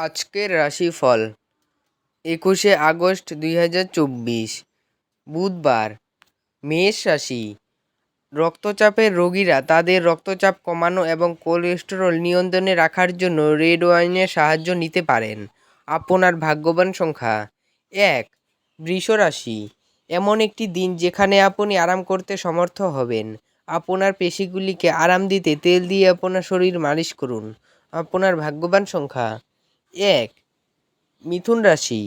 আজকের রাশিফল 21শে আগস্ট 2024 বুধবার। মেষ রাশি। রক্তচাপের রোগীরা তাদের রক্তচাপ কমানো এবং কোলেস্টেরল নিয়ন্ত্রণে রাখার জন্য রেড ওয়াইনের সাহায্য নিতে পারেন। আপনার ভাগ্যবান সংখ্যা 1। বৃষ রাশি। এমন একটি দিন যেখানে আপনি আরাম করতে সমর্থ হবেন। আপনার পেশিগুলিকে আরাম দিতে তেল দিয়ে আপনার শরীর মালিশ করুন। আপনার ভাগ্যবান সংখ্যা 1। মিথুন রাশি।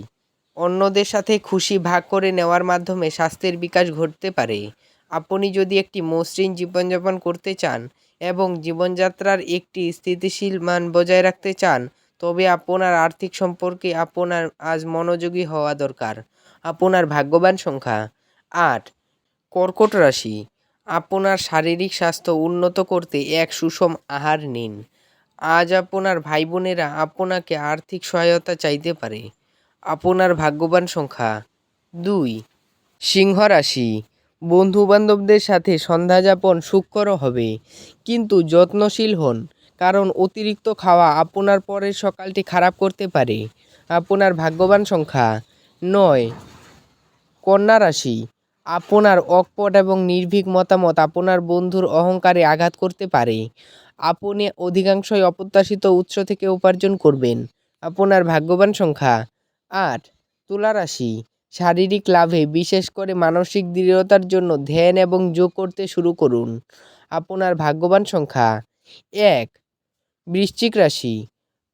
অন্যদের সাথে খুশি ভাগ করে নেওয়ার মাধ্যমে স্বাস্থ্যের বিকাশ ঘটতে পারে। আপনি যদি একটি মসৃণ জীবনযাপন করতে চান এবং জীবনযাত্রার একটি স্থিতিশীল মান বজায় রাখতে চান, তবে আপনার আর্থিক সম্পর্কে আপনার আজ মনোযোগী হওয়া দরকার। আপনার ভাগ্যবান সংখ্যা 8। কর্কট রাশি। আপনার শারীরিক স্বাস্থ্য উন্নত করতে এক সুষম আহার নিন। আজ আপনার ভাই বোনেরা আপনাকে আর্থিক সহায়তা চাইতে পারে। আপনার ভাগ্যবান সংখ্যা 2। সিংহ রাশি। বন্ধু বান্ধবদের সাথে সন্ধ্যাযাপন সুখকর হবে, কিন্তু যত্নশীল হন, কারণ অতিরিক্ত খাওয়া আপনার পরের সকালটি খারাপ করতে পারে। আপনার ভাগ্যবান সংখ্যা 9। কন্যা রাশি। আপনার অকপট এবং নির্ভীক মতামত আপনার বন্ধুর অহংকারে আঘাত করতে পারে। আপনি অধিকাংশই অপ্রত্যাশিত উৎস থেকে উপার্জন করবেন। আপনার ভাগ্যবান সংখ্যা 8। তুলা রাশি। শারীরিক লাভে, বিশেষ করে মানসিক দৃঢ়তার জন্য ধ্যান এবং যোগ করতে শুরু করুন। আপনার ভাগ্যবান সংখ্যা 1। বৃশ্চিক রাশি।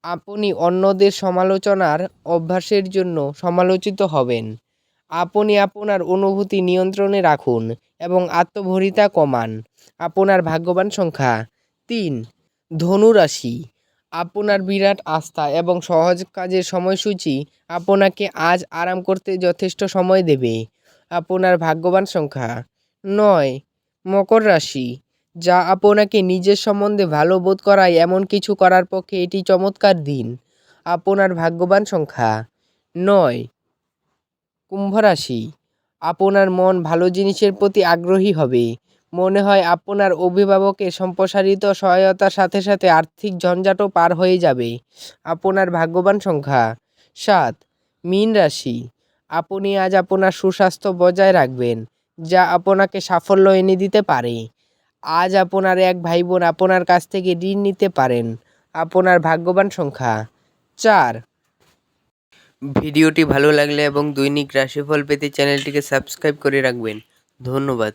আপনি অন্যদের সমালোচনার অভ্যাসের জন্য সমালোচিত হবেন। আপনি আপনার অনুভূতি নিয়ন্ত্রণে রাখুন এবং আত্মভরিতা কমান। আপনার ভাগ্যবান সংখ্যা 3। ধনু রাশি। আপনার বিরাট আস্থা এবং সহজ কাজের সময়সূচি আপনাকে আজ আরাম করতে যথেষ্ট সময় দেবে। আপনার ভাগ্যবান সংখ্যা 9। মকর রাশি। যা আপনাকে নিজের সম্বন্ধে ভালো বোধ করায় এমন কিছু করার পক্ষে এটি চমৎকার দিন। আপনার ভাগ্যবান সংখ্যা 9। কুম্ভ রাশি। আপনার মন ভালো জিনিসের প্রতি আগ্রহী হবে। মনে হয় আপনার অভিভাবকের সম্প্রসারিত সহায়তার সাথে সাথে আর্থিক ঝঞ্ঝাটও পার হয়ে যাবে। আপনার ভাগ্যবান সংখ্যা 7। মীন রাশি। আপনি আজ আপনার সুস্বাস্থ্য বজায় রাখবেন, যা আপনাকে সাফল্য এনে দিতে পারে। আজ আপনার এক ভাই বোন আপনার কাছ থেকে ঋণ নিতে পারেন। আপনার ভাগ্যবান সংখ্যা 4। ভিডিওটি ভালো লাগলে এবং দৈনিক রাশিফল পেতে চ্যানেলটিকে সাবস্ক্রাইব করে রাখবেন। ধন্যবাদ।